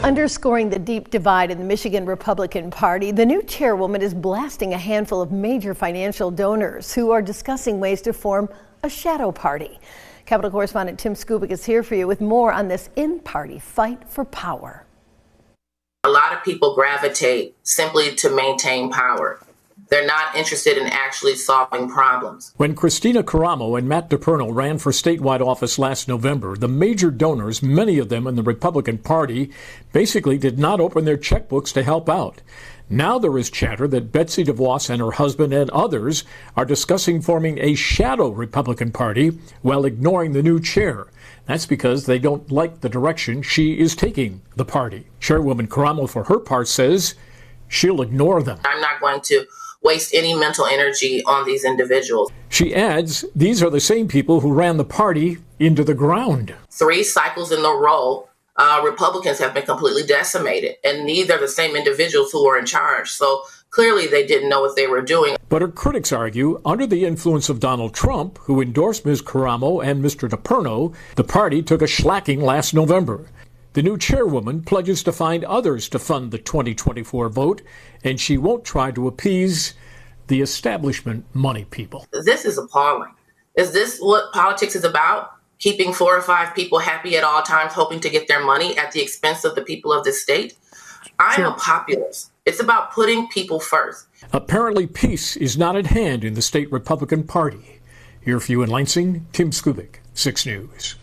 Underscoring the deep divide in the Michigan Republican Party, the new chairwoman is blasting a handful of major financial donors who are discussing ways to form a shadow party. Capitol correspondent Tim Skubic is here for you with more on this in-party fight for power. A lot of people gravitate simply to maintain power. They're not interested in actually solving problems. When Christina Caramo and Matt DePerno ran for statewide office last November, the major donors, many of them in the Republican Party, basically did not open their checkbooks to help out. Now there is chatter that Betsy DeVos and her husband and others are discussing forming a shadow Republican Party while ignoring the new chair. That's because they don't like the direction she is taking the party. Chairwoman Caramo, for her part, says she'll ignore them. I'm not going to waste any mental energy on these individuals. She adds these are the same people who ran the party into the ground. 3 cycles in a row, Republicans have been completely decimated, and neither are the same individuals who are in charge. So clearly they didn't know what they were doing. But her critics argue, under the influence of Donald Trump, who endorsed Ms. Caramo and Mr. DePerno, the party took a shellacking last November. The new chairwoman pledges to find others to fund the 2024 vote, and she won't try to appease the establishment money people. This is appalling. Is this what politics is about? Keeping 4 or 5 people happy at all times, hoping to get their money at the expense of the people of this state? I'm a populist. It's about putting people first. Apparently, peace is not at hand in the state Republican Party. Here for you in Lansing, Tim Skubic, 6 News.